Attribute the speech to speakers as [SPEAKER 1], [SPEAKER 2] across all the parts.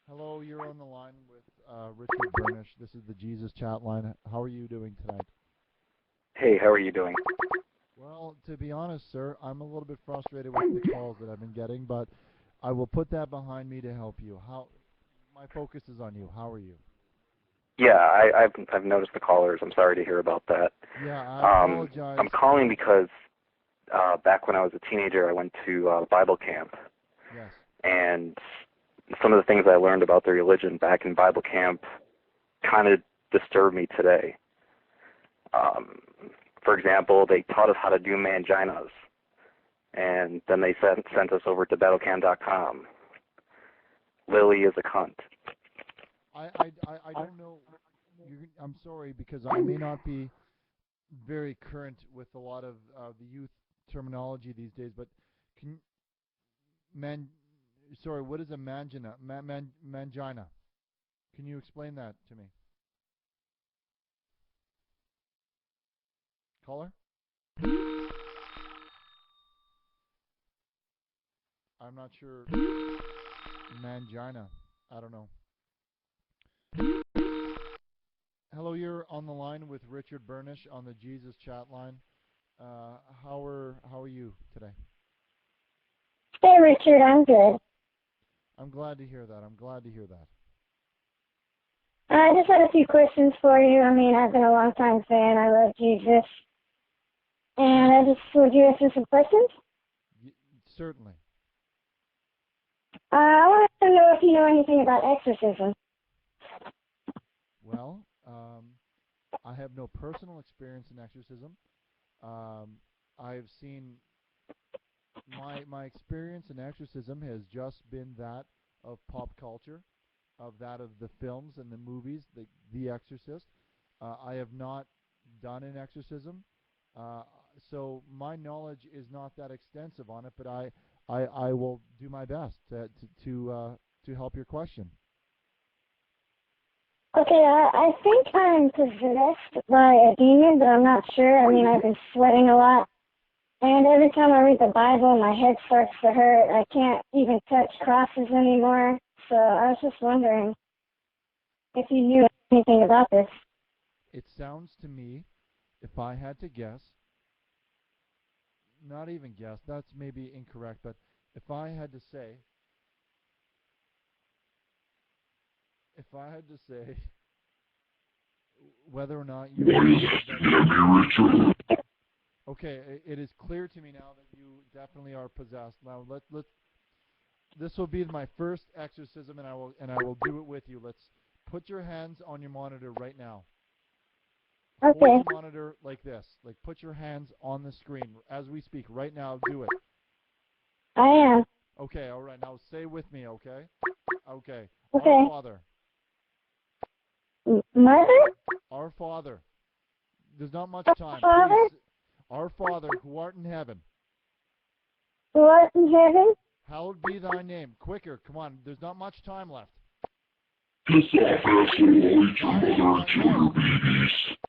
[SPEAKER 1] Hello, you're on the line with Richard Burnish. This is the Jesus Chatline. How are you doing tonight?
[SPEAKER 2] Hey, how are you doing?
[SPEAKER 1] Well, to be honest, sir, I'm a little bit frustrated with the calls that I've been getting, but I will put that behind me to help you. My focus is on you. How are you?
[SPEAKER 2] Yeah, I've noticed the callers. I'm sorry to hear about that.
[SPEAKER 1] Yeah, I apologize.
[SPEAKER 2] I'm calling because back when I was a teenager, I went to Bible camp,
[SPEAKER 1] Yes.
[SPEAKER 2] and some of the things I learned about the religion back in Bible camp kind of disturb me today. Um, for example, they taught us how to do manginas, and then they sent us over to battlecam.com. Lily is a cunt.
[SPEAKER 1] I don't know. I'm sorry because I may not be very current with a lot of the youth terminology these days, but can man, sorry, what is a mangina? Can you explain that to me? Caller? I'm not sure. Mangina. I don't know. Hello, you're on the line with Richard Burnish on the Jesus Chat line. How are you today?
[SPEAKER 3] Hey, Richard, I'm good.
[SPEAKER 1] I'm glad to hear that. I'm glad to hear that.
[SPEAKER 3] I just had a few questions for you. I mean, I've been a long time fan. I love Jesus. And would you answer some questions?
[SPEAKER 1] Certainly.
[SPEAKER 3] I want to know if you know anything about exorcism.
[SPEAKER 1] Well, I have no personal experience in exorcism. I've seen my experience in exorcism has just been that of pop culture, of that of the films and the movies, The Exorcist. I have not done an exorcism, so my knowledge is not that extensive on it. But I will do my best to help your question.
[SPEAKER 3] Okay, I think I'm possessed by a demon, but I'm not sure. I mean, I've been sweating a lot. And every time I read the Bible, my head starts to hurt. I can't even touch crosses anymore. So I was just wondering if you knew anything about this.
[SPEAKER 1] It sounds to me, if I had to guess, not even guess, that's maybe incorrect, but if I had to say, whether or not you okay, it is clear to me now that you definitely are possessed. Now let's this will be my first exorcism, and I will do it with you. Let's put your hands on your monitor right now.
[SPEAKER 3] Okay.
[SPEAKER 1] Hold your monitor like this. Like put your hands on the screen as we speak right now. Do it.
[SPEAKER 3] I am.
[SPEAKER 1] Okay, all right. Now say with me, okay? Okay.
[SPEAKER 3] Okay.
[SPEAKER 1] Our Father.
[SPEAKER 3] Mother?
[SPEAKER 1] Our Father. There's not much time.
[SPEAKER 3] Father?
[SPEAKER 1] Please. Our Father, who art in heaven.
[SPEAKER 3] Who art in heaven?
[SPEAKER 1] Hallowed be thy name. Quicker, come on. There's not much time left.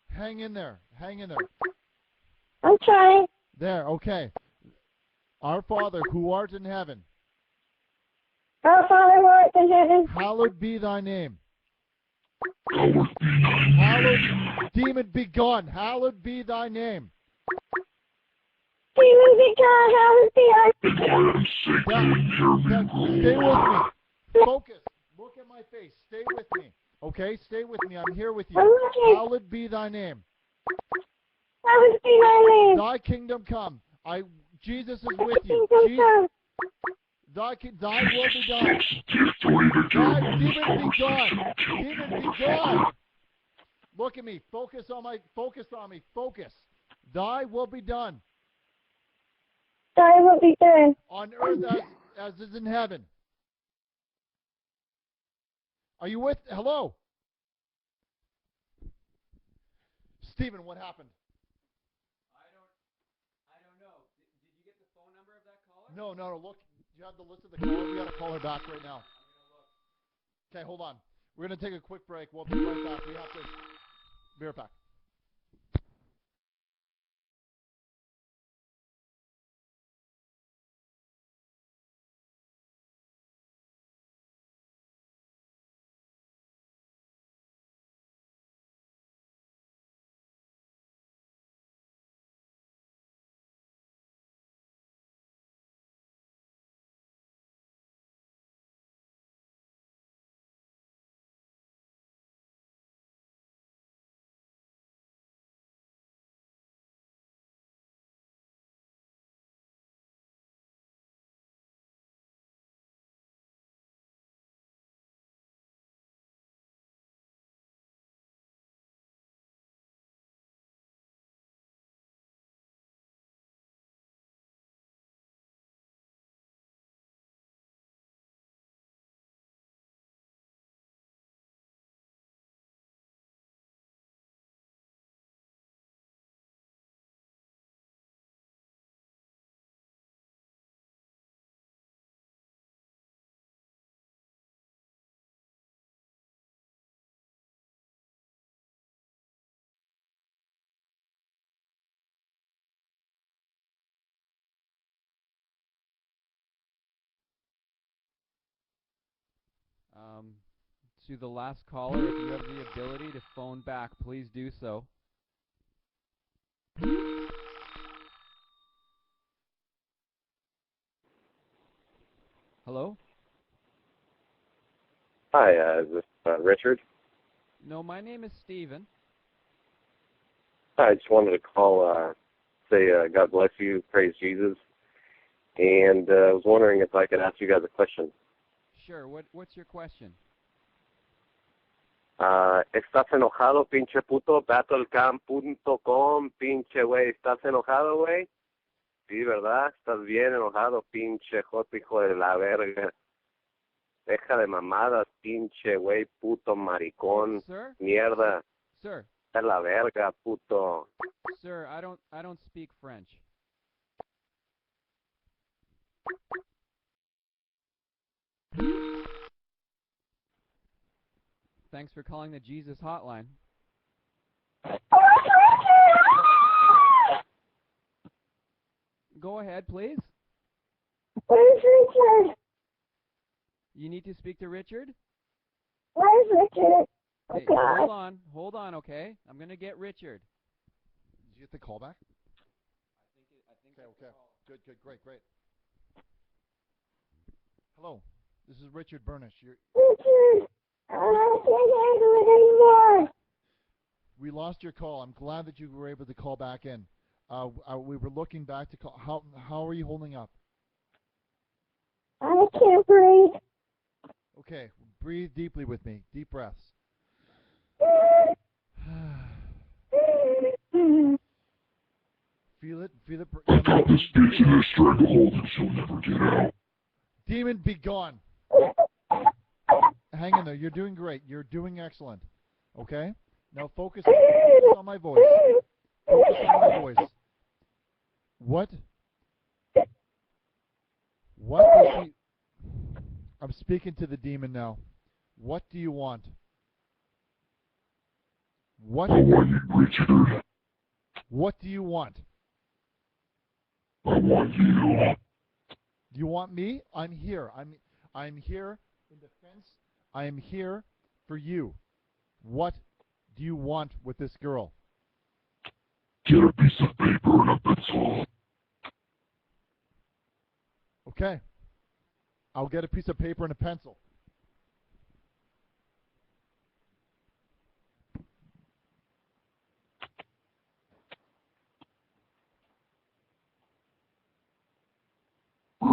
[SPEAKER 1] Hang in there. Hang in there.
[SPEAKER 3] I'm trying.
[SPEAKER 1] There, okay. Our Father, who art in heaven.
[SPEAKER 3] Our Father who art in heaven.
[SPEAKER 1] Hallowed be thy name. Hallowed, demon be gone. Hallowed be thy name.
[SPEAKER 3] Demon be gone. Hallowed be
[SPEAKER 1] Stay with me. Focus. Look at my face. Stay with me. Okay? Stay with me. I'm here with you. Hallowed be thy name.
[SPEAKER 3] Hallowed be thy name.
[SPEAKER 1] Thy kingdom come. Jesus is with you. Thy will be done. Thy demon be gone. Demon be gone. Look at me. Focus on me. Focus. Thy will be done.
[SPEAKER 3] Thy will be done.
[SPEAKER 1] On earth as is in heaven. Are you with? Hello? Stephen, what happened?
[SPEAKER 4] I don't know. Did you get the phone number of that caller?
[SPEAKER 1] No. Look, you have the list of the caller. We got to call her back right now.
[SPEAKER 4] I'm gonna look.
[SPEAKER 1] Okay, hold on. We're going to take a quick break. We'll be right back. We have to be right back.
[SPEAKER 4] To the last caller, if you have the ability to phone back, please do so. Hello?
[SPEAKER 5] Hi, is this Richard?
[SPEAKER 4] No, my name is Steven.
[SPEAKER 5] Hi, I just wanted to call, say God bless you, praise Jesus, and I was wondering if I could ask you guys a question.
[SPEAKER 4] Sure, what's your question?
[SPEAKER 5] ¿Estás enojado, pinche puto? Battlecamp.com, pinche güey. ¿Estás enojado, güey? Sí, ¿verdad? Estás bien enojado, pinche joto, hijo de la verga. Deja de mamadas, pinche güey, puto maricón.
[SPEAKER 4] Sir?
[SPEAKER 5] Mierda.
[SPEAKER 4] Sir.
[SPEAKER 5] De la verga, puto.
[SPEAKER 4] Sir, I don't speak French. Thanks for calling the Jesus hotline. Go ahead, please.
[SPEAKER 3] Where's Richard?
[SPEAKER 4] You need to speak to Richard?
[SPEAKER 3] Where's Richard? Oh,
[SPEAKER 4] Hey,
[SPEAKER 3] God.
[SPEAKER 4] hold on, okay? I'm gonna get Richard.
[SPEAKER 1] Did you get the call back?
[SPEAKER 4] I think
[SPEAKER 1] Okay. Good, great. Hello, this is Richard Burnish.
[SPEAKER 3] Richard, I can't handle it anymore.
[SPEAKER 1] We lost your call. I'm glad that you were able to call back in. We were looking back to call. How are you holding up?
[SPEAKER 3] I can't breathe.
[SPEAKER 1] Okay, breathe deeply with me. Deep breaths. Feel it.
[SPEAKER 6] I got this bitch in a stranglehold and she'll never get out.
[SPEAKER 1] Demon, be gone. Hang in there. You're doing great. You're doing excellent. Okay? Now focus on my voice. Focus on my voice. What does he... I'm speaking to the demon now. What do you want? What?
[SPEAKER 6] I want you, Richard.
[SPEAKER 1] What do you want?
[SPEAKER 6] I want you.
[SPEAKER 1] You want me? I'm here. I'm here in defense. I am here for you. What do you want with this girl?
[SPEAKER 6] Get a piece of paper and a pencil.
[SPEAKER 1] Okay. I'll get a piece of paper and a pencil. I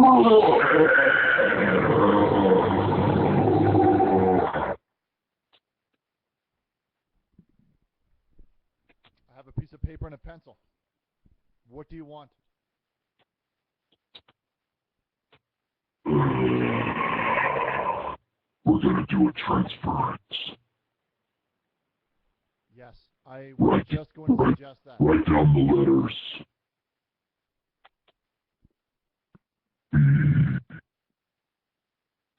[SPEAKER 1] have a piece of paper and a pencil. What do you want?
[SPEAKER 6] We're gonna do a transference.
[SPEAKER 1] Yes, I was just going to suggest that.
[SPEAKER 6] Write down the letters. B,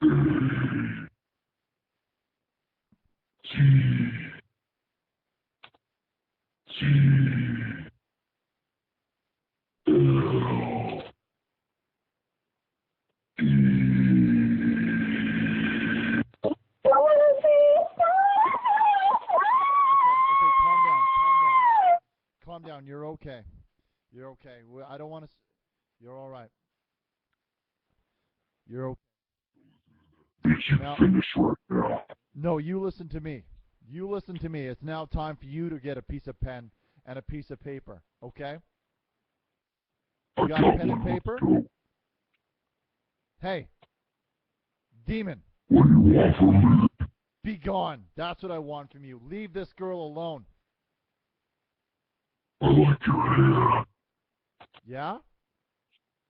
[SPEAKER 6] A, T, T, L, E.
[SPEAKER 1] Okay, calm down. You're okay. I don't want to... You're all right. You're okay.
[SPEAKER 6] You can finish right now.
[SPEAKER 1] No, you listen to me. It's now time for you to get a piece of pen and a piece of paper, okay? You got a pen and paper? Hey, demon.
[SPEAKER 6] What do you want from me?
[SPEAKER 1] Be gone. That's what I want from you. Leave this girl alone.
[SPEAKER 6] I like your hair.
[SPEAKER 1] Yeah?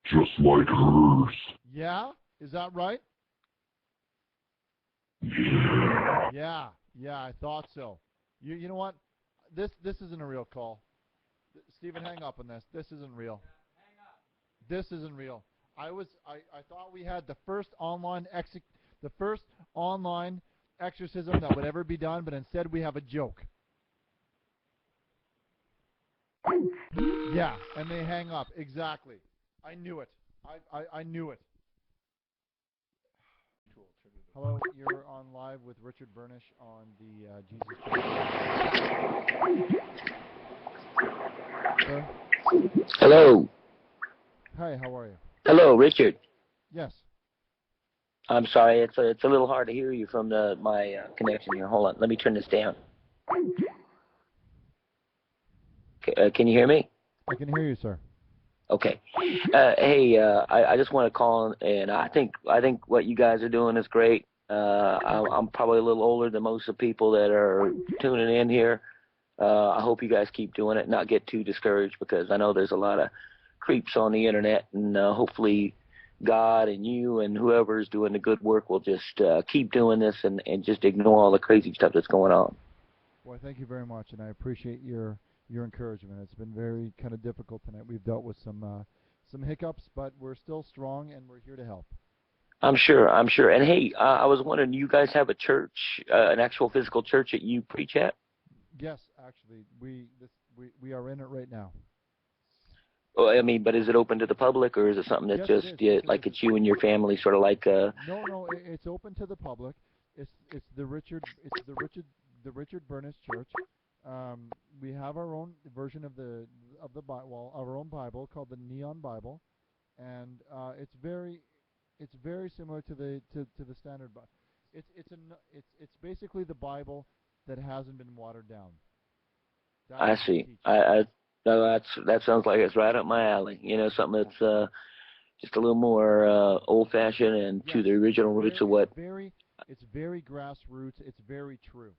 [SPEAKER 6] Just like hers.
[SPEAKER 1] Yeah? Is that right?
[SPEAKER 6] Yeah.
[SPEAKER 1] Yeah, I thought so. You know what? This isn't a real call. Stephen, hang up on this. This isn't real. This isn't real. I thought we had the first online exorcism that would ever be done, but instead we have a joke. Yeah, and they hang up. Exactly. I knew it. I knew it. Hello, you're on live. live with Richard Burnish on the Jesus Chatline. Sir?
[SPEAKER 7] Hello.
[SPEAKER 1] Hi, how are you?
[SPEAKER 7] Hello, Richard.
[SPEAKER 1] Yes.
[SPEAKER 7] I'm sorry, it's a little hard to hear you from my connection here. Hold on, let me turn this down. Can you hear me?
[SPEAKER 1] I can hear you, sir.
[SPEAKER 7] Okay. Hey, I just want to call, and I think what you guys are doing is great. I'm probably a little older than most of the people that are tuning in here. I hope you guys keep doing it, not get too discouraged, because I know there's a lot of creeps on the internet, and hopefully God and you and whoever's doing the good work will just keep doing this and just ignore all the crazy stuff that's going on.
[SPEAKER 1] Well, thank you very much, and I appreciate your encouragement. It's been very kind of difficult tonight. We've dealt with some hiccups, but we're still strong, and we're here to help.
[SPEAKER 7] I'm sure. And hey, I was wondering, you guys have a church, an actual physical church that you preach at?
[SPEAKER 1] Yes, actually, we are in it right now.
[SPEAKER 7] Oh, I mean, but is it open to the public, or is it something that's
[SPEAKER 1] Yes,
[SPEAKER 7] just
[SPEAKER 1] it is.
[SPEAKER 7] it's you and your family, sort of like?
[SPEAKER 1] No, it's open to the public. It's the Richard Burnish Church. We have our own version of the Bible, our own Bible called the Neon Bible, and it's very similar to the standard Bible. It's basically the Bible that hasn't been watered down. That's
[SPEAKER 7] I see. No, that sounds like it's right up my alley. You know, something that's just a little more old-fashioned and to the original roots of what.
[SPEAKER 1] It's very grassroots. It's very true.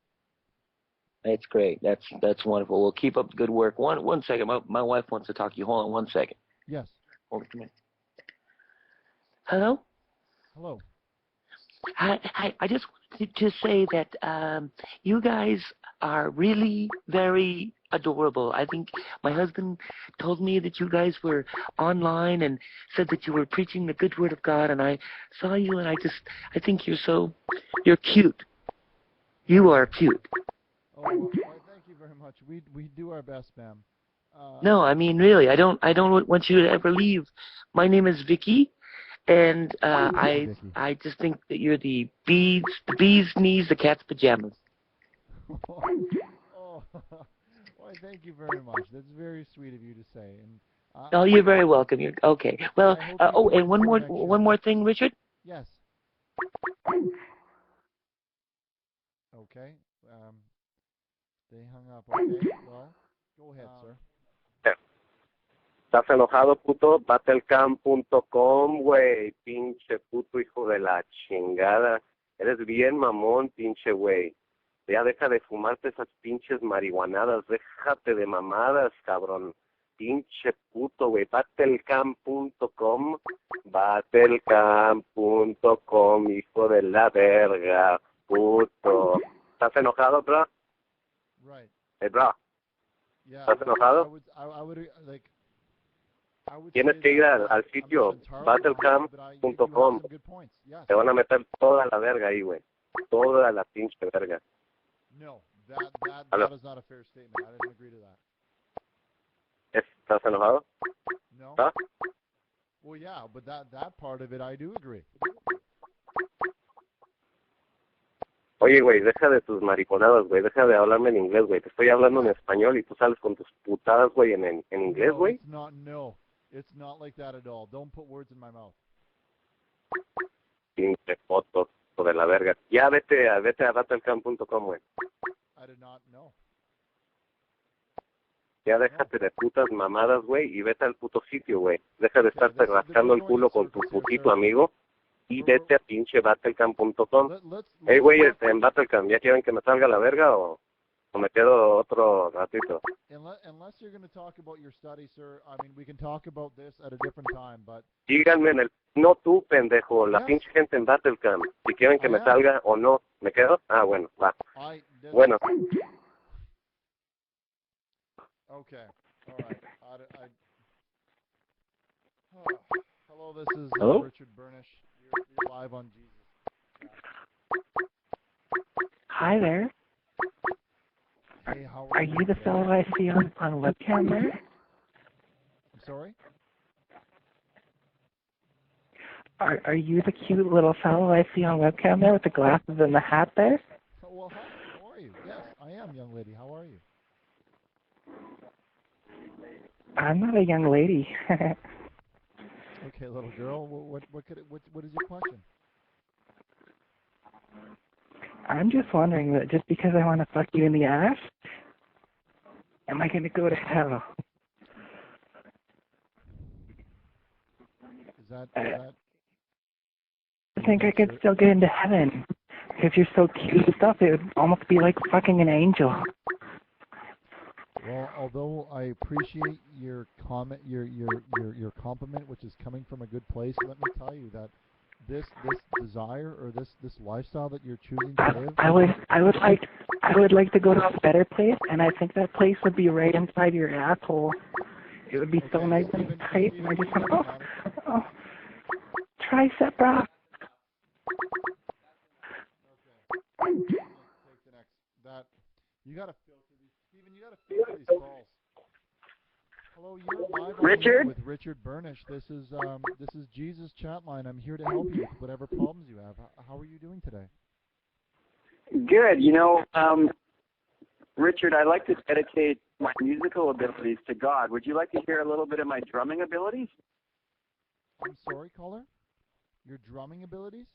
[SPEAKER 7] That's great. That's wonderful. Well, keep up the good work. One second. My wife wants to talk to you. Hold on 1 second.
[SPEAKER 1] Yes.
[SPEAKER 7] Hold on a minute. Hello?
[SPEAKER 1] Hello.
[SPEAKER 7] Hi. I just wanted to say that you guys are really very adorable. I think my husband told me that you guys were online and said that you were preaching the good word of God, and I saw you, and I think you're cute. You are cute.
[SPEAKER 1] Oh, well, thank you very much. We do our best, ma'am.
[SPEAKER 7] No, I mean really. I don't want you to ever leave. My name is Vicky, and I just think that you're the bee's knees, the cat's pajamas.
[SPEAKER 1] Oh, why, thank you very much. That's very sweet of you to say. And
[SPEAKER 7] Oh, you're very welcome. You're okay. Well, and one more thing, Richard.
[SPEAKER 1] Yes. Okay. They hung up. Okay. Well, go ahead, sir.
[SPEAKER 5] ¿Estás enojado, puto? Battlecamp.com, güey. Pinche puto hijo de la chingada. Eres bien mamón, pinche güey. Ya deja de fumarte esas pinches marihuanadas. Déjate de mamadas, cabrón. Pinche puto, güey. Battlecamp.com. Battlecamp.com, hijo de la verga, puto. ¿Estás enojado, bro?
[SPEAKER 1] Right.
[SPEAKER 5] Hey, bro.
[SPEAKER 1] Yeah.
[SPEAKER 5] ¿Estás enojado? Tienes que ir al sitio battlecamp.com. Te van a meter toda la verga ahí, güey. Toda la pinche verga.
[SPEAKER 1] No, that is not a fair statement. I didn't agree to that.
[SPEAKER 5] ¿Estás enojado?
[SPEAKER 1] No.
[SPEAKER 5] ¿Ah?
[SPEAKER 1] Well, yeah, but that part of it I do agree.
[SPEAKER 5] Oye, güey, deja de tus mariconadas, güey. Deja de hablarme en inglés, güey. Te estoy hablando en español y tú sales con tus putadas, güey, en inglés, güey.
[SPEAKER 1] It's not like that at all. Don't put words in my mouth.
[SPEAKER 5] Pinche foto de la verga. Ya vete a battlecamp.com, güey.
[SPEAKER 1] I did not know.
[SPEAKER 5] Ya déjate de putas mamadas, güey, y vete al puto sitio, güey. Deja de estarte rascando el culo con tu putito amigo y vete a pinche battlecamp.com. Hey, güey, en Battlecamp, ¿ya quieren que me salga la verga o me quedo otro ratito?
[SPEAKER 1] Unless you're going to talk about your study, sir, I mean, we can talk about this at a different time, but...
[SPEAKER 5] Díganme no tú, pendejo, la pinche gente en Battlecamp. Si quieren que me salga o no, ¿me quedo? Ah, bueno, va. Bueno.
[SPEAKER 1] Okay, all right. Hello, this is Richard Burnish. You're live on Jesus.
[SPEAKER 8] Hi there.
[SPEAKER 1] Hey, how
[SPEAKER 8] are you the fellow I see on webcam there?
[SPEAKER 1] I'm sorry?
[SPEAKER 8] Are you the cute little fellow I see on webcam there with the glasses and the hat there?
[SPEAKER 1] Oh, well, hi. How are you? Yes, I am, young lady. How are you?
[SPEAKER 8] I'm not a young lady.
[SPEAKER 1] Okay, little girl. What is your question?
[SPEAKER 8] I'm just wondering that just because I want to fuck you in the ass, am I going to go to hell?
[SPEAKER 1] Is that
[SPEAKER 8] I think I could still get into heaven. If you're so cute and stuff, it would almost be like fucking an angel.
[SPEAKER 1] Well, although I appreciate your comment, your compliment, which is coming from a good place, let me tell you that this desire or this lifestyle that you're choosing to live.
[SPEAKER 8] I would like to go to a better place, and I think that place would be right inside your asshole. It would be so nice and tight, and I just want oh, tricep bra.
[SPEAKER 1] Take the next. That you gotta filter these, Stephen. You gotta filter these calls. Hello, you're live on the air with Richard Burnish. This is Jesus Chatline. I'm here to help you with whatever problems you have. How are you doing today?
[SPEAKER 9] Good. Richard, I'd like to dedicate my musical abilities to God. Would you like to hear a little bit of my drumming abilities?
[SPEAKER 1] I'm sorry, caller. Your drumming abilities?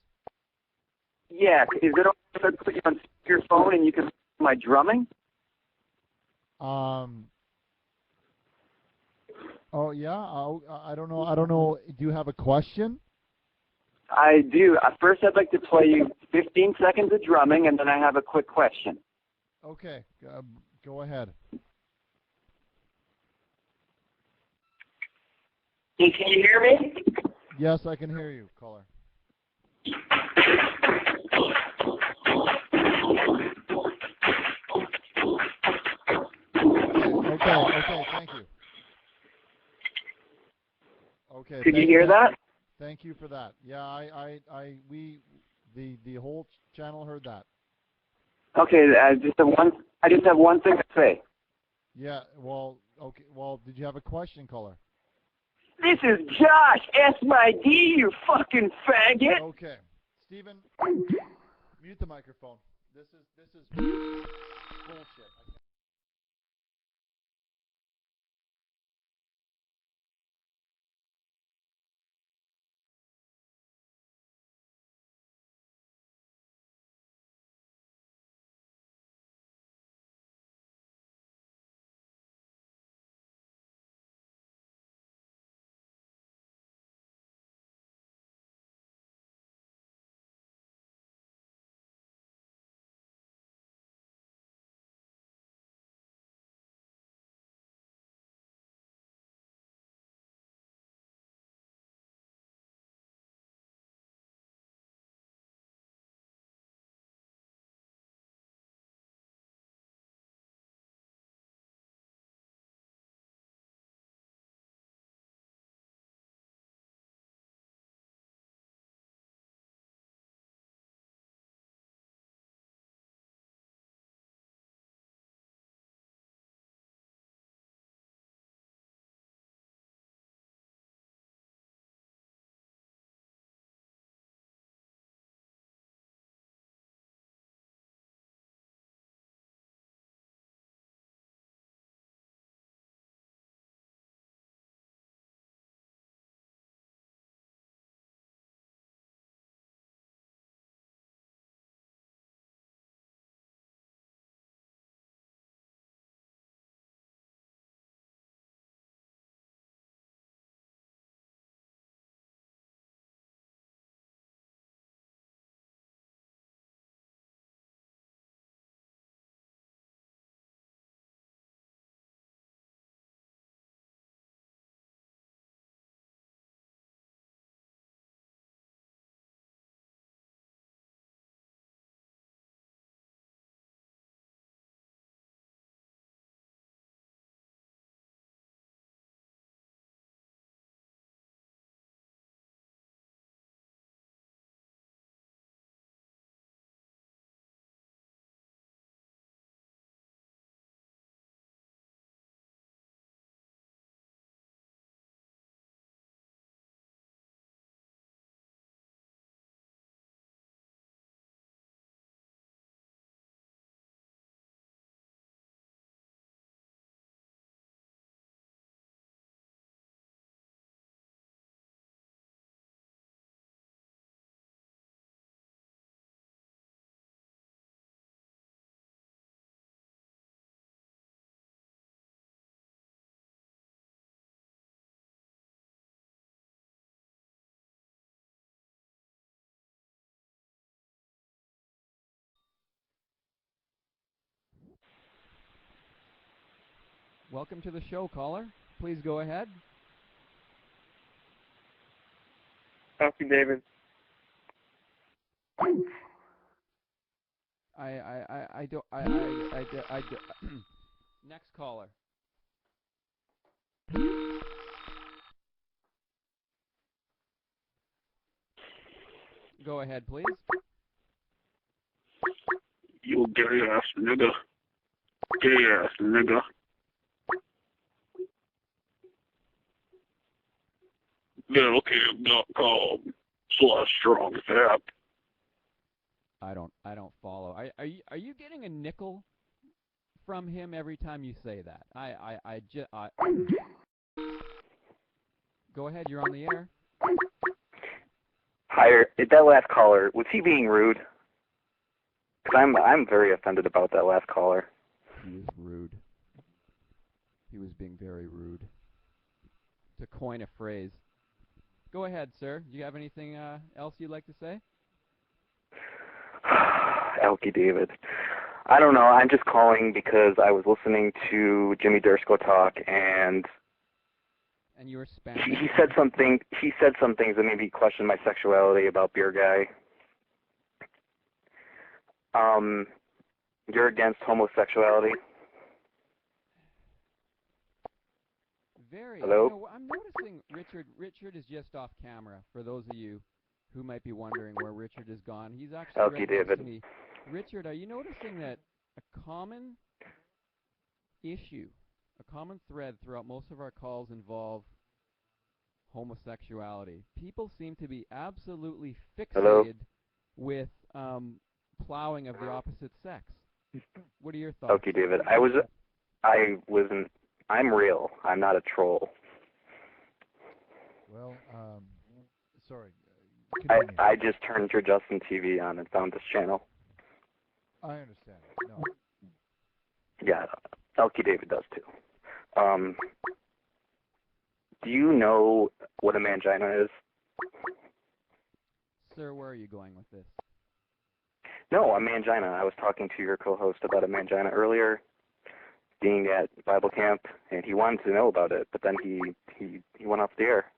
[SPEAKER 9] Yeah. Is it okay if I put you on speakerphone and you can hear my drumming?
[SPEAKER 1] Oh yeah. I don't know. I don't know. Do you have a question?
[SPEAKER 9] I do. First, I'd like to play you 15 seconds of drumming, and then I have a quick question.
[SPEAKER 1] Okay. Go ahead.
[SPEAKER 9] Hey, can you hear me?
[SPEAKER 1] Yes, I can hear you, caller. Okay, thank you. Okay.
[SPEAKER 9] Could you hear that?
[SPEAKER 1] Thank you for that. Yeah, the whole channel heard that.
[SPEAKER 9] Okay, I just have one thing to say.
[SPEAKER 1] Yeah, well, okay. Well, did you have a question, caller?
[SPEAKER 9] This is Josh, S-my-D, you fucking faggot.
[SPEAKER 1] Okay. Stephen, mute the microphone. This is bullshit.
[SPEAKER 4] Welcome to the show, caller. Please go ahead.
[SPEAKER 5] Elkie David.
[SPEAKER 4] I don't. Next caller. Go ahead, please.
[SPEAKER 6] You gay ass nigga. Gay ass nigga. Littlecam.com/strong-tap.
[SPEAKER 4] I don't follow. Are you getting a nickel from him every time you say that? Go ahead. You're on the air.
[SPEAKER 2] Hi, that last caller, was he being rude? Because I'm very offended about that last caller.
[SPEAKER 4] He was rude. He was being very rude. To coin a phrase. Go ahead, sir. Do you have anything else you'd like to say?
[SPEAKER 2] Elkie David. I don't know. I'm just calling because I was listening to Jimmy Dursko talk, and
[SPEAKER 4] you were spamming.
[SPEAKER 2] He said something. He said some things that made me question my sexuality about Beer Guy. You're against homosexuality?
[SPEAKER 4] Very.
[SPEAKER 2] Hello?
[SPEAKER 4] You know, I'm noticing Richard is just off camera. For those of you who might be wondering where Richard is gone, he's actually
[SPEAKER 2] Elkie
[SPEAKER 4] right next
[SPEAKER 2] David.
[SPEAKER 4] to me. Richard, are you noticing that a common issue, a common thread throughout most of our calls involve homosexuality? People seem to be absolutely fixated with plowing of the opposite sex. What are your thoughts?
[SPEAKER 2] Elkie David. I'm real. I'm not a troll.
[SPEAKER 1] Well, sorry.
[SPEAKER 2] I just turned your Justin TV on and found this channel.
[SPEAKER 1] I understand. No.
[SPEAKER 2] Yeah, Elkie David does too. Do you know what a mangina is?
[SPEAKER 4] Sir, where are you going with this?
[SPEAKER 2] No, a mangina. I was talking to your co-host about a mangina earlier, being at Bible camp, and he wanted to know about it, but then he went off the air.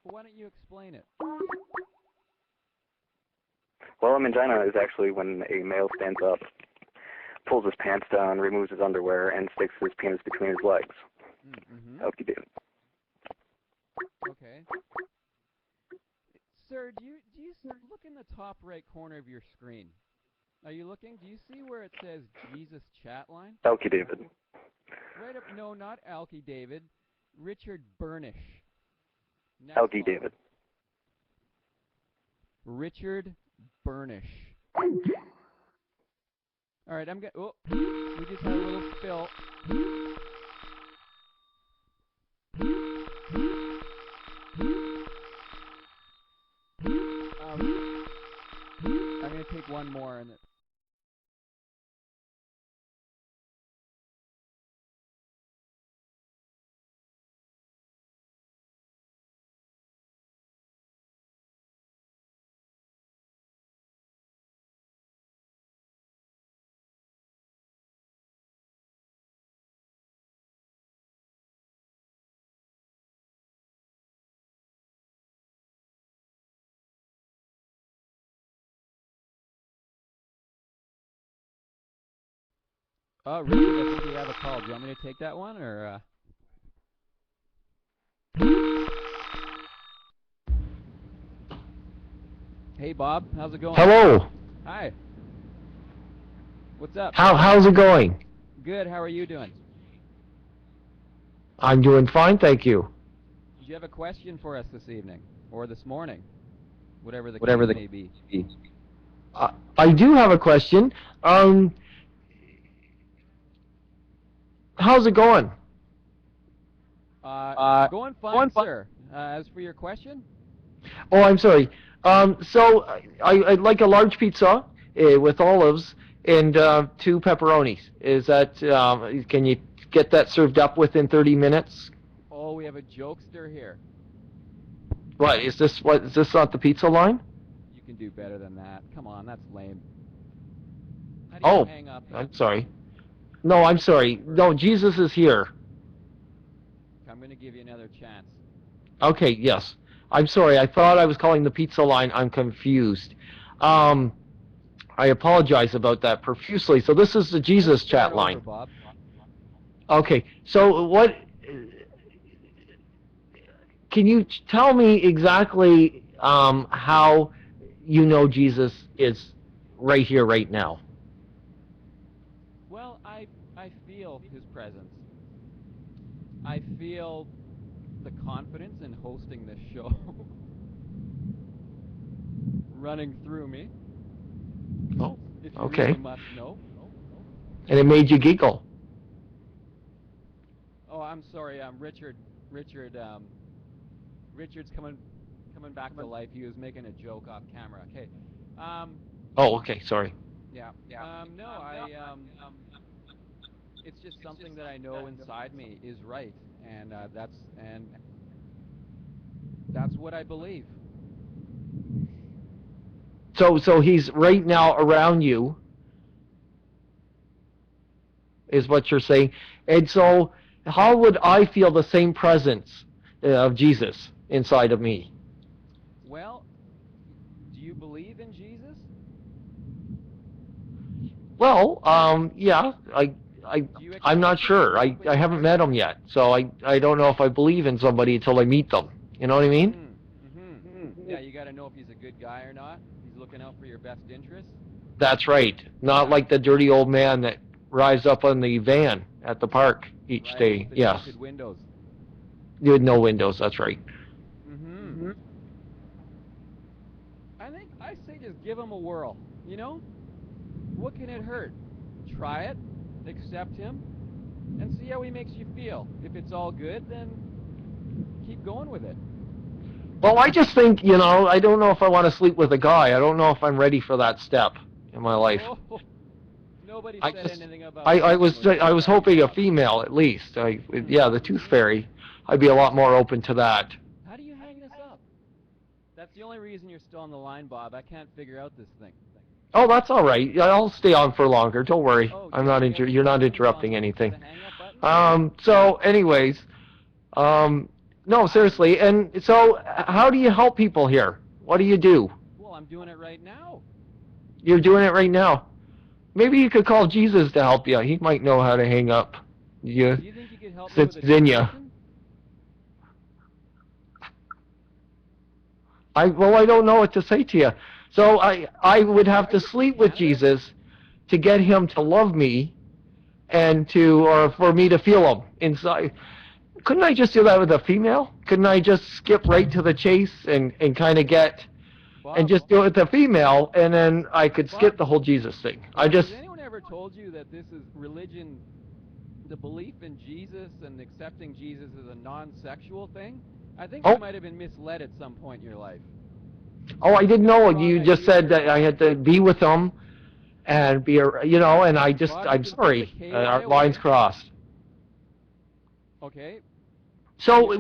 [SPEAKER 4] Well, why don't you explain it?
[SPEAKER 2] Well, a mangina is actually when a male stands up, pulls his pants down, removes his underwear, and sticks his penis between his legs.
[SPEAKER 4] Mm-hmm.
[SPEAKER 2] Elkie David.
[SPEAKER 4] Okay. Sir, do you look in the top right corner of your screen? Are you looking? Do you see where it says Jesus Chatline?
[SPEAKER 2] Elkie David.
[SPEAKER 4] Right up. No, not Elkie David. Richard Burnish.
[SPEAKER 2] Elkie David.
[SPEAKER 4] Richard Burnish. All right, I'm going. Oh, we just had a little spill. I'm going to take one more and. Richard, I think we have a call. Do you want me to take that one, or? Hey, Bob. How's it going?
[SPEAKER 10] Hello.
[SPEAKER 4] Hi. What's up?
[SPEAKER 10] How's it going?
[SPEAKER 4] Good. How are you doing?
[SPEAKER 10] I'm doing fine, thank you.
[SPEAKER 4] Do you have a question for us this evening or this morning? Whatever the case may be.
[SPEAKER 10] I do have a question. How's it going?
[SPEAKER 4] Going fine, sir. As for your question?
[SPEAKER 10] Oh, I'm sorry. So I'd like a large pizza with olives and 2 pepperonis. Is that can you get that served up within 30 minutes?
[SPEAKER 4] Oh, we have a jokester here.
[SPEAKER 10] What is this? What is this not the pizza line?
[SPEAKER 4] You can do better than that. Come on, that's lame. How do you hang up?
[SPEAKER 10] I'm sorry. No, I'm sorry. No, Jesus is here.
[SPEAKER 4] I'm going to give you another chance.
[SPEAKER 10] Okay, yes. I'm sorry. I thought I was calling the pizza line. I'm confused. I apologize about that profusely. So this is the Jesus
[SPEAKER 4] Start
[SPEAKER 10] chat
[SPEAKER 4] over,
[SPEAKER 10] line.
[SPEAKER 4] Bob.
[SPEAKER 10] Okay. So what? Can you tell me exactly how you know Jesus is right here, right now?
[SPEAKER 4] Well, I feel his presence. I feel the confidence in hosting this show running through me.
[SPEAKER 10] Oh,
[SPEAKER 4] If you
[SPEAKER 10] okay.
[SPEAKER 4] really must know.
[SPEAKER 10] And it made you giggle.
[SPEAKER 4] Oh, I'm sorry. Richard's coming back to life. He was making a joke off camera. Okay.
[SPEAKER 10] Oh, okay. Sorry.
[SPEAKER 4] Yeah. No, it's just something that I know inside me is right, and that's what I believe.
[SPEAKER 10] So he's right now around you, is what you're saying. And so, how would I feel the same presence of Jesus inside of me?
[SPEAKER 4] Well, do you believe in Jesus?
[SPEAKER 10] Well, yeah, I'm not sure. I
[SPEAKER 4] I
[SPEAKER 10] haven't met him yet, so I don't know if I believe in somebody until I meet them. You know what I mean?
[SPEAKER 4] Yeah, you got to know if he's a good guy or not. He's looking out for your best interests.
[SPEAKER 10] That's right. Not like the dirty old man that rides up on the van at the park each day.
[SPEAKER 4] With the
[SPEAKER 10] Yes.
[SPEAKER 4] tinted windows.
[SPEAKER 10] With no windows. That's right.
[SPEAKER 4] I say just give him a whirl. You know, what can it hurt? Try it, accept him, and see how he makes you feel. If it's all good, then keep going with it.
[SPEAKER 10] Well, I just think, I don't know if I want to sleep with a guy. I don't know if I'm ready for that step in my life.
[SPEAKER 4] Oh, nobody said anything about.
[SPEAKER 10] I was hoping a female at least. Yeah, the tooth fairy. I'd be a lot more open to that.
[SPEAKER 4] How do you hang this up? That's the only reason you're still on the line, Bob. I can't figure out this thing.
[SPEAKER 10] Oh, that's all right. I'll stay on for longer. Don't worry. I'm not you're not interrupting anything. So anyways, no, seriously. And so how do you help people here? What do you do?
[SPEAKER 4] Well, I'm doing it right now.
[SPEAKER 10] You're doing it right now. Maybe you could call Jesus to help you. He might know how to hang up.
[SPEAKER 4] Do you think you could help me with a
[SPEAKER 10] Zinya. I don't know what to say to you. So I would have to sleep with Jesus to get him to love me and or for me to feel him inside. Couldn't I just do that with a female? Couldn't I just skip right to the chase and kind of get and just do it with the female, and then I could skip the whole Jesus thing?
[SPEAKER 4] Has anyone ever told you that this is religion, the belief in Jesus and accepting Jesus as a non-sexual thing? I think you might have been misled at some point in your life.
[SPEAKER 10] Oh, I didn't know. You just said that I had to be with them and be, and I'm sorry. Our lines crossed.
[SPEAKER 4] Okay.
[SPEAKER 10] So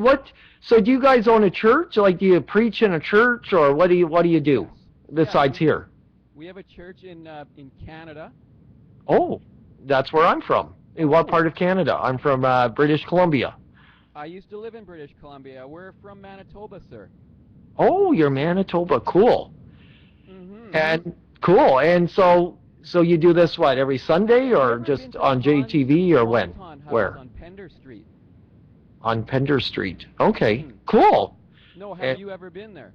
[SPEAKER 10] so do you guys own a church? Like, do you preach in a church, or what do you do besides here?
[SPEAKER 4] We have a church in Canada.
[SPEAKER 10] Oh, that's where I'm from. In what part of Canada? I'm from British Columbia.
[SPEAKER 4] I used to live in British Columbia. We're from Manitoba, sir.
[SPEAKER 10] Oh, you're Manitoba. Cool. And cool. And so you do this every Sunday, or just on JTV, or when? Where?
[SPEAKER 4] On Pender Street.
[SPEAKER 10] On Pender Street. Okay. Cool.
[SPEAKER 4] No, have you ever been there?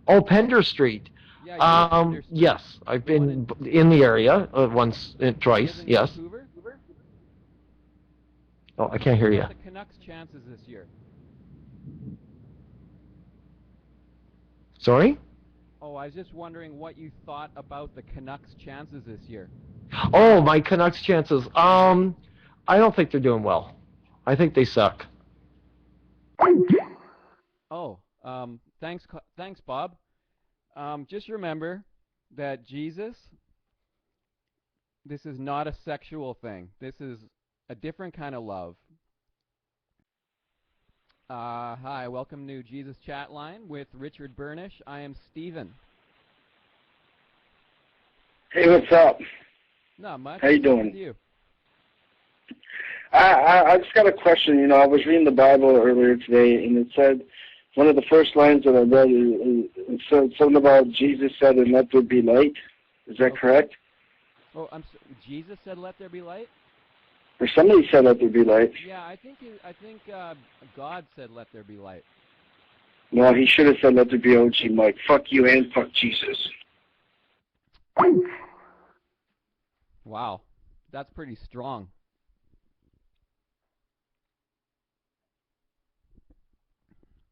[SPEAKER 10] Oh, Pender Street.
[SPEAKER 4] Yeah, Pender Street.
[SPEAKER 10] Yes, I've been in the area once, twice. Yes.
[SPEAKER 4] Vancouver?
[SPEAKER 10] Oh, I can't hear you.
[SPEAKER 4] The Canucks' chances this year.
[SPEAKER 10] Sorry?
[SPEAKER 4] Oh, I was just wondering what you thought about the Canucks' chances this year.
[SPEAKER 10] Oh, my Canucks' chances. I don't think they're doing well. I think they suck.
[SPEAKER 4] Oh, thanks, Bob. Just remember that Jesus, this is not a sexual thing. This is a different kind of love. Hi, welcome to Jesus Chatline with Richard Burnish. I am Stephen.
[SPEAKER 6] Hey, what's up?
[SPEAKER 4] Not much.
[SPEAKER 6] How you doing?
[SPEAKER 4] With you?
[SPEAKER 6] I just got a question. You know, I was reading the Bible earlier today, and it said one of the first lines that I read it said something about Jesus said, "And let there be light." Is that correct?
[SPEAKER 4] Oh, Jesus said, "Let there be light."
[SPEAKER 6] Or somebody said, "Let there be light."
[SPEAKER 4] Yeah, I think God said, "Let there be light."
[SPEAKER 6] No, he should have said, "Let there be OG Mike." Fuck you and fuck Jesus.
[SPEAKER 4] Wow, that's pretty strong.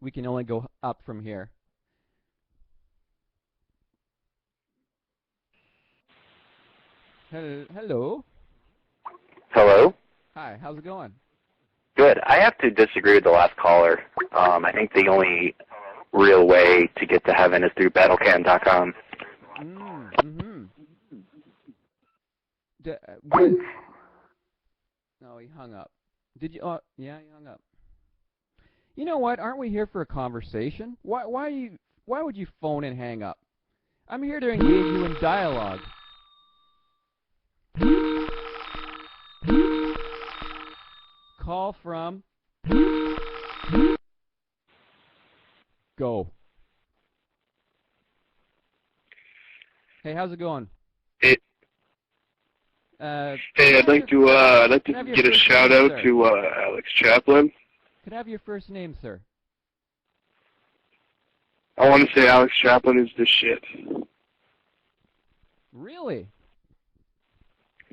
[SPEAKER 4] We can only go up from here. Hello.
[SPEAKER 2] Hello?
[SPEAKER 4] Hi, how's it going?
[SPEAKER 2] Good. I have to disagree with the last caller. I think the only real way to get to heaven is through battlecam.com.
[SPEAKER 4] Mm-hmm. No, he hung up. Did you? Oh, yeah, he hung up. You know what? Aren't we here for a conversation? Why would you phone and hang up? I'm here to engage you in dialogue. Call from. Go. Hey, how's it going?
[SPEAKER 6] Hey, I'd like to get a shout out to Alex Chaplin.
[SPEAKER 4] Could I have your first name, sir?
[SPEAKER 6] I want to say Alex Chaplin is the shit.
[SPEAKER 4] Really?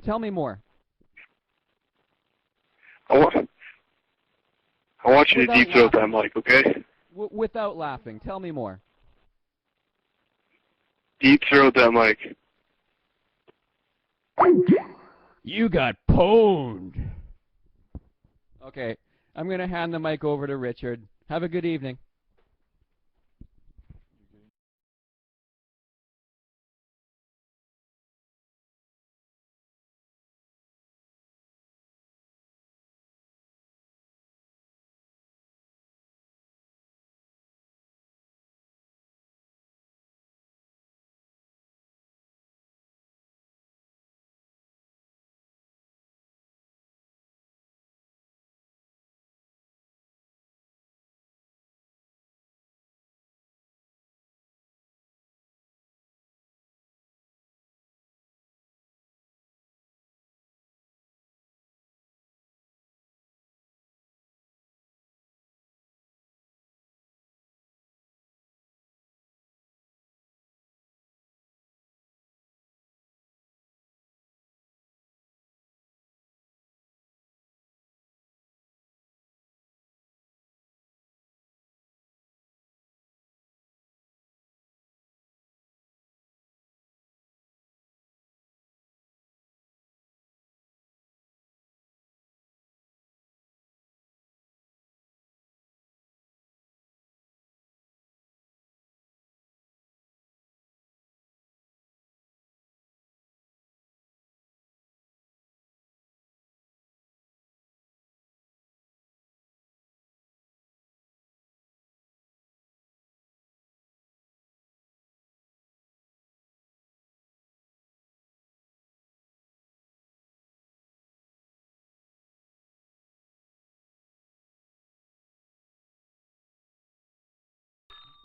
[SPEAKER 4] Tell me more.
[SPEAKER 6] I want you to deep throat that mic, okay?
[SPEAKER 4] Without laughing, tell me more.
[SPEAKER 6] Deep throat that mic.
[SPEAKER 4] You got pwned. Okay, I'm going to hand the mic over to Richard. Have a good evening.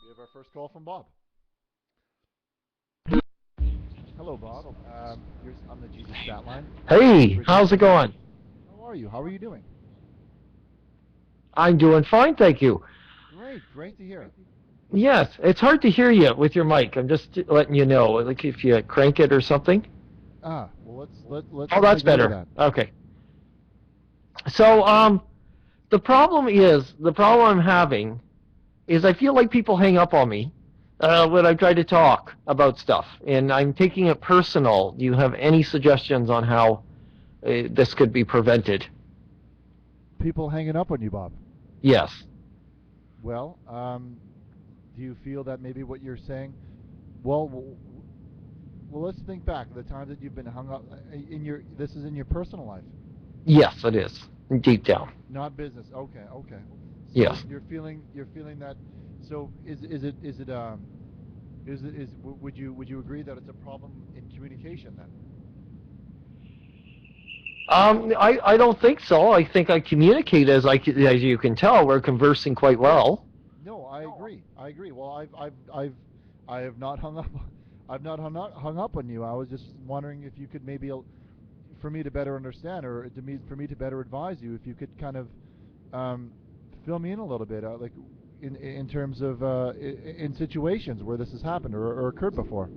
[SPEAKER 1] We have our first call from Bob. Hello, Bob. You're on the Jesus Chatline.
[SPEAKER 10] Hey, how's it going?
[SPEAKER 1] How are you? How are you doing?
[SPEAKER 10] I'm doing fine, thank you.
[SPEAKER 1] Great to hear.
[SPEAKER 10] Yes, it's hard to hear you with your mic. I'm just letting you know, like if you crank it or something.
[SPEAKER 1] Well, let's.
[SPEAKER 10] Oh, that's better.
[SPEAKER 1] That.
[SPEAKER 10] Okay. So, the problem I'm having is I feel like people hang up on me when I try to talk about stuff, and I'm taking it personal. Do you have any suggestions on how this could be prevented?
[SPEAKER 1] People hanging up on you, Bob?
[SPEAKER 10] Yes.
[SPEAKER 1] Well, do you feel that maybe what you're saying? Well, let's think back. The times that you've been hung up this is in your personal life.
[SPEAKER 10] Yes, it is deep down.
[SPEAKER 1] Not business. Okay. So
[SPEAKER 10] yes.
[SPEAKER 1] You're feeling that. So would you agree that it's a problem in communication then?
[SPEAKER 10] I don't think so. I think I communicate as you can tell. We're conversing quite well.
[SPEAKER 1] No, I agree. I agree. Well, I have not hung up. I've not hung up on you. I was just wondering if you could maybe, for me to better understand, or for me to better advise you, if you could kind of um, fill me in a little bit, like in terms of in situations where this has happened or occurred before.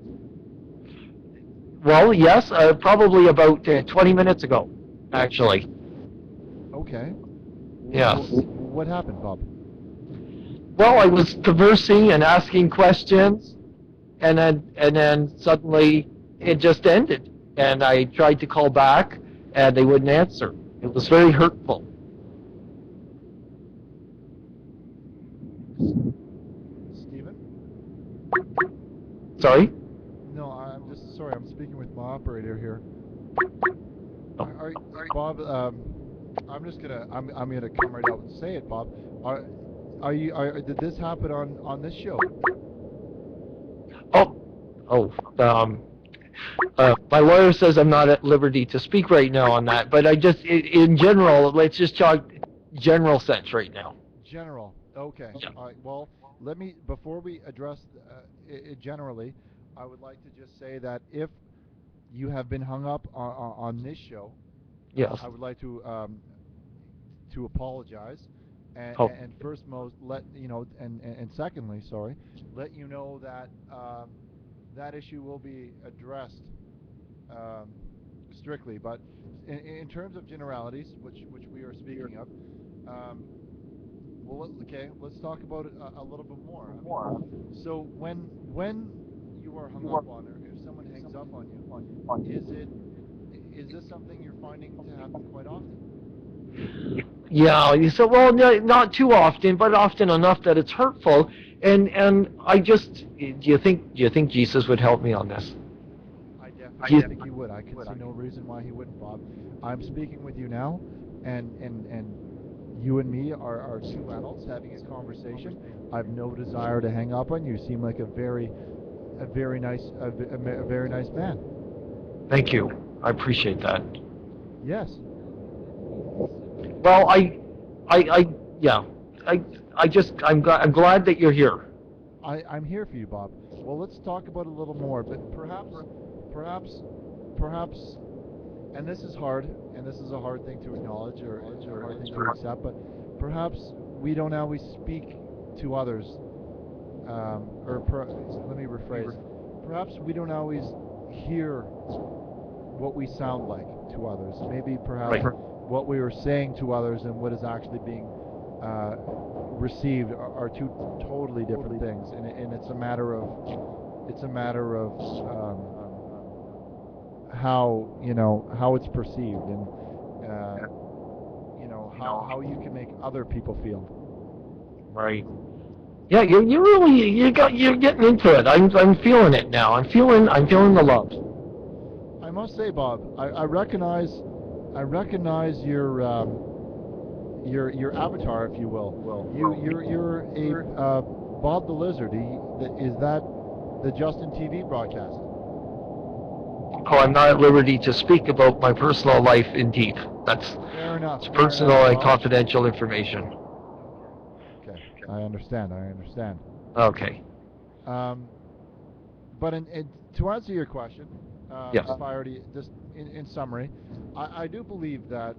[SPEAKER 10] Well, yes, probably about 20 minutes ago, actually.
[SPEAKER 1] Okay.
[SPEAKER 10] Yes.
[SPEAKER 1] What happened, Bob?
[SPEAKER 10] Well, I was conversing and asking questions, and then suddenly it just ended. And I tried to call back, and they wouldn't answer. It was very hurtful.
[SPEAKER 1] Stephen?
[SPEAKER 10] Sorry?
[SPEAKER 1] No, I'm just sorry. I'm speaking with my operator here. Bob, I'm just gonna I'm gonna come right out and say it, Bob. Did this happen on this show?
[SPEAKER 10] My lawyer says I'm not at liberty to speak right now on that, but in general, let's just talk general sense right now.
[SPEAKER 1] General. Okay.
[SPEAKER 10] Yeah.
[SPEAKER 1] All right. Well, before we address it generally, I would like to just say that if you have been hung up on this show,
[SPEAKER 10] yes,
[SPEAKER 1] I would like to apologize, and first most let you know, and secondly, sorry, let you know that that issue will be addressed strictly. But in terms of generalities, which we are speaking of, well, okay, let's talk about it a little bit more. I mean, so when you are hung up on, or if someone hangs up on you, is this something you're finding to happen quite often?
[SPEAKER 10] Yeah, so well, no, not too often, but often enough that it's hurtful. And I just, do you think Jesus would help me on this?
[SPEAKER 1] I definitely think he would. I can see no reason why he wouldn't, Bob. I'm speaking with you now, and you and me are two adults having a conversation. I have no desire to hang up on you. You seem like a very nice man.
[SPEAKER 10] Thank you. I appreciate that.
[SPEAKER 1] Yes.
[SPEAKER 10] Well, I'm glad that you're here.
[SPEAKER 1] I'm here for you, Bob. Well, let's talk about it a little more, but perhaps, and this is hard, and this is a hard thing to acknowledge, or it's a hard thing to accept, but perhaps we don't always speak to others, let me rephrase. Perhaps we don't always hear what we sound like to others. Maybe perhaps what we are saying to others and what is actually being received are two totally different things, and it's a matter of how it's perceived, and how you can make other people feel.
[SPEAKER 10] Right. Yeah, you're getting into it. I'm feeling it now. I'm feeling the love.
[SPEAKER 1] I must say, Bob, I recognize your avatar, if you will. You're a Bob the Lizard. Is that the Justin TV broadcast?
[SPEAKER 10] Oh, I'm not at liberty to speak about my personal life. Indeed, that's
[SPEAKER 1] fair enough.
[SPEAKER 10] It's personal and confidential information.
[SPEAKER 1] Okay, I understand.
[SPEAKER 10] Okay.
[SPEAKER 1] But to answer your question,
[SPEAKER 10] yes.
[SPEAKER 1] if I already just in summary, I do believe that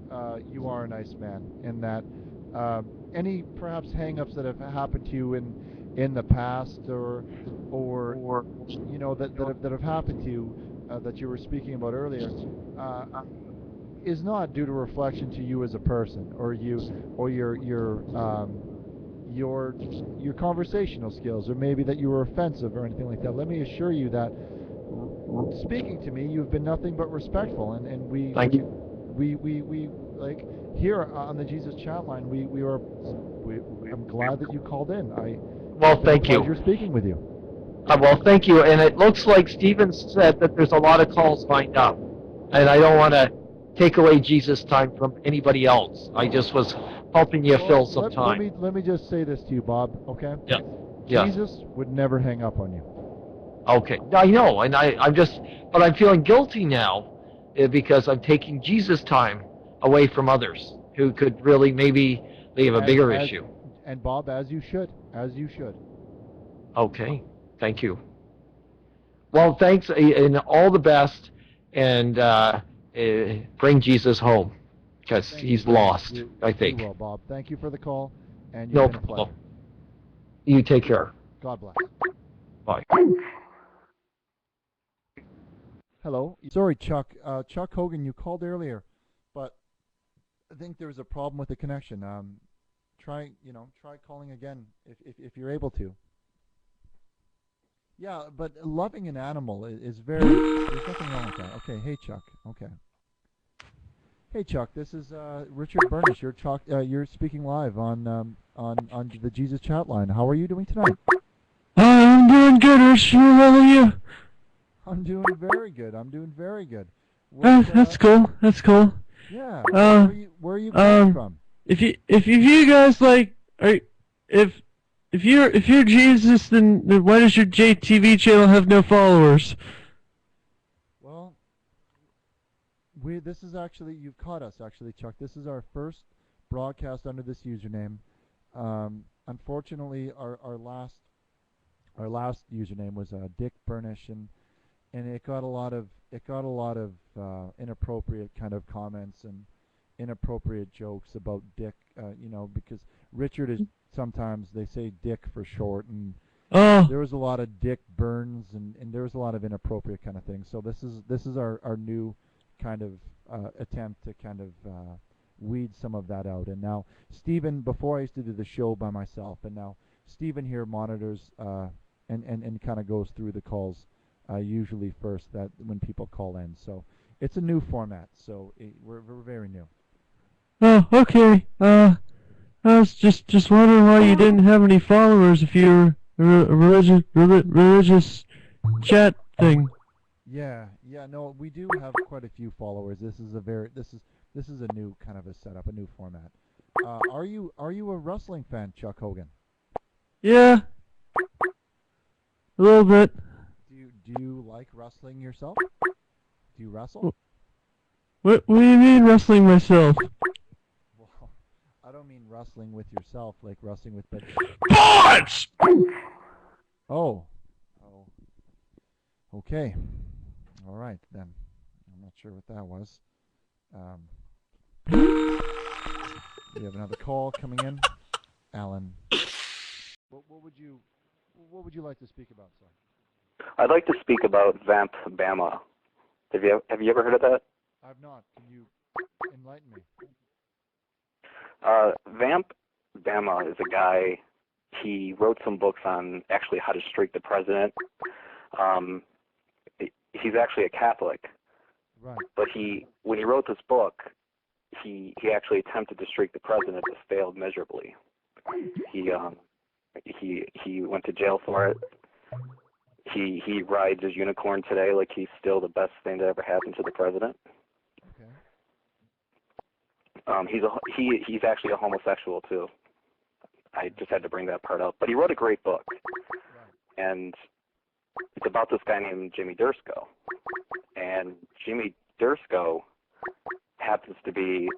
[SPEAKER 1] you are a nice man, and that any perhaps hang-ups that have happened to you in the past, or that have happened to you that you were speaking about earlier, is not due to reflection to you as a person, or your conversational skills, or maybe that you were offensive or anything like that. Let me assure you that speaking to me, you've been nothing but respectful, and we
[SPEAKER 10] thank you.
[SPEAKER 1] We like here on the Jesus Chatline, I'm glad that you called in.
[SPEAKER 10] Well, thank you.
[SPEAKER 1] Pleasure speaking with you.
[SPEAKER 10] Well, thank you. And it looks like Stephen said that there's a lot of calls lined up, and I don't want to take away Jesus' time from anybody else. I just was helping you fill some time.
[SPEAKER 1] Let me just say this to you, Bob. Okay?
[SPEAKER 10] Yeah.
[SPEAKER 1] Jesus would never hang up on you.
[SPEAKER 10] Okay. I know, and I'm feeling guilty now, because I'm taking Jesus' time away from others who could really maybe they have a bigger issue.
[SPEAKER 1] And Bob, as you should.
[SPEAKER 10] Okay, thank you. Well, thanks, and all the best, and bring Jesus home, because he's lost, I think.
[SPEAKER 1] You will, Bob. Thank you for the call, and you've
[SPEAKER 10] No
[SPEAKER 1] been a pleasure.
[SPEAKER 10] problem. You take care.
[SPEAKER 1] God bless.
[SPEAKER 10] Bye.
[SPEAKER 1] Hello. Sorry, Chuck. Chuck Hogan, you called earlier, but I think there was a problem with the connection. Try calling again if you're able to. Yeah, but loving an animal is very. There's nothing wrong with that. Okay. Hey, Chuck. Okay. Hey, Chuck. This is Richard Burnish. You're speaking live on the Jesus Chatline. How are you doing tonight?
[SPEAKER 11] I'm doing good, Richard. How are you?
[SPEAKER 1] I'm doing very good.
[SPEAKER 11] That's cool.
[SPEAKER 1] Yeah.
[SPEAKER 11] Uh,
[SPEAKER 1] where are you calling from?
[SPEAKER 11] If you guys like, if you're Jesus, then why does your JTV channel have no followers?
[SPEAKER 1] Well, this is actually, you've caught us actually, Chuck. This is our first broadcast under this username. Unfortunately, our last username was Dick Burnish, and it got a lot of inappropriate kind of comments and inappropriate jokes about Dick. Because Richard is sometimes they say Dick for short, and there was a lot of Dick Burns, and there was a lot of inappropriate kind of things. So this is our new kind of attempt to kind of weed some of that out. And now Stephen, before I used to do the show by myself, and now Stephen here monitors and kind of goes through the calls usually first, that when people call in. So it's a new format, so we're very new.
[SPEAKER 11] Oh, okay. I was just wondering why you didn't have any followers if you're a religious chat thing.
[SPEAKER 1] Yeah, no, we do have quite a few followers. This is a new kind of a setup, a new format. Are you a wrestling fan, Chuck Hogan?
[SPEAKER 11] Yeah, a little bit.
[SPEAKER 1] Do you like wrestling yourself? Do you wrestle?
[SPEAKER 11] What do you mean wrestling myself?
[SPEAKER 1] Well, I don't mean wrestling with yourself, like wrestling with
[SPEAKER 11] Punch!
[SPEAKER 1] Oh. Okay. All right then. I'm not sure what that was. We have another call coming in. Alan. What would you like to speak about, sir?
[SPEAKER 2] I'd like to speak about Vamp Bama. Have you ever heard of that?
[SPEAKER 1] I've not. Can you enlighten me?
[SPEAKER 2] Vamp Bama is a guy. He wrote some books on actually how to streak the president. He's actually a Catholic.
[SPEAKER 1] Right.
[SPEAKER 2] But when he wrote this book, he actually attempted to streak the president, but failed miserably. He went to jail for it. He rides his unicorn today like he's still the best thing that ever happened to the president.
[SPEAKER 1] Okay.
[SPEAKER 2] He's actually a homosexual too. I just had to bring that part up. But he wrote a great book.
[SPEAKER 1] Right.
[SPEAKER 2] And it's about this guy named Jimmy Dursko. And Jimmy Dursko happens to be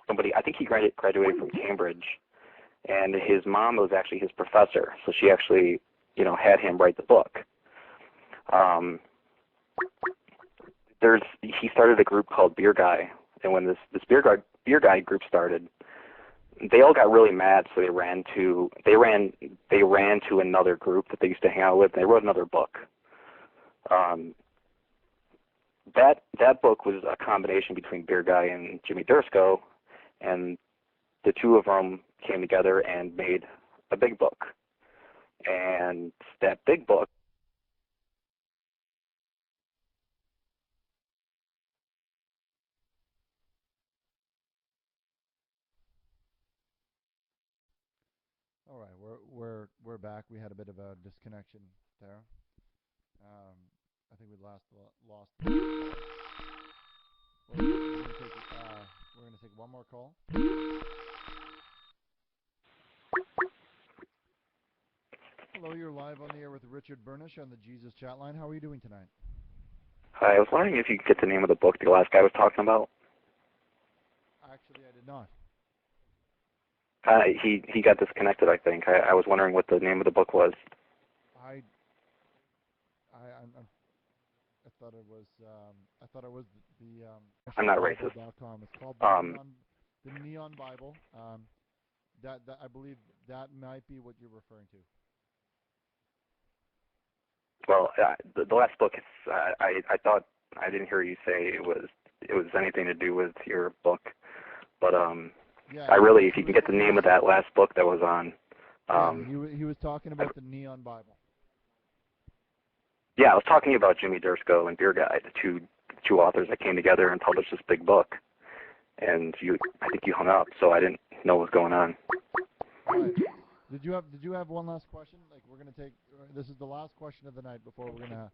[SPEAKER 2] somebody, I think he graduated from Cambridge, and his mom was actually his professor, so she actually, had him write the book. He started a group called Beer Guy, and when this Beer Guy group started, they all got really mad, so they ran to another group that they used to hang out with, and they wrote another book. That book was a combination between Beer Guy and Jimmy Dursko, and the two of them came together and made a big book. And that big book
[SPEAKER 1] All right, we're back. We had a bit of a disconnection there. I think we lost. We're going to take one more call. Hello, you're live on the air with Richard Burnish on the Jesus Chatline. How are you doing tonight?
[SPEAKER 2] I was wondering if you could get the name of the book the last guy was talking about.
[SPEAKER 1] Actually, I did not.
[SPEAKER 2] He got disconnected, I think. I was wondering what the name of the book was.
[SPEAKER 1] I thought it was the
[SPEAKER 2] I'm not racist.
[SPEAKER 1] It's called the Neon Bible. That I believe that might be what you're referring to.
[SPEAKER 2] Well, the last book is I thought I didn't hear you say it was anything to do with your book, but
[SPEAKER 1] yeah,
[SPEAKER 2] I really, if you can get the name of that last book that was on.
[SPEAKER 1] He was talking about the Neon Bible.
[SPEAKER 2] Yeah, I was talking about Jimmy Dursko and Beer Guy, the two authors that came together and published this big book. And I think you hung up, so I didn't know what was going on.
[SPEAKER 1] Right. Did you have one last question? Like we're gonna take this is the last question of the night before we're gonna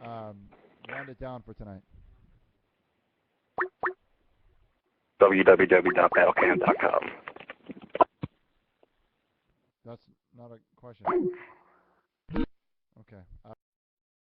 [SPEAKER 1] round it down for tonight.
[SPEAKER 2] www.battlecamp.com.
[SPEAKER 1] That's not a question. Okay.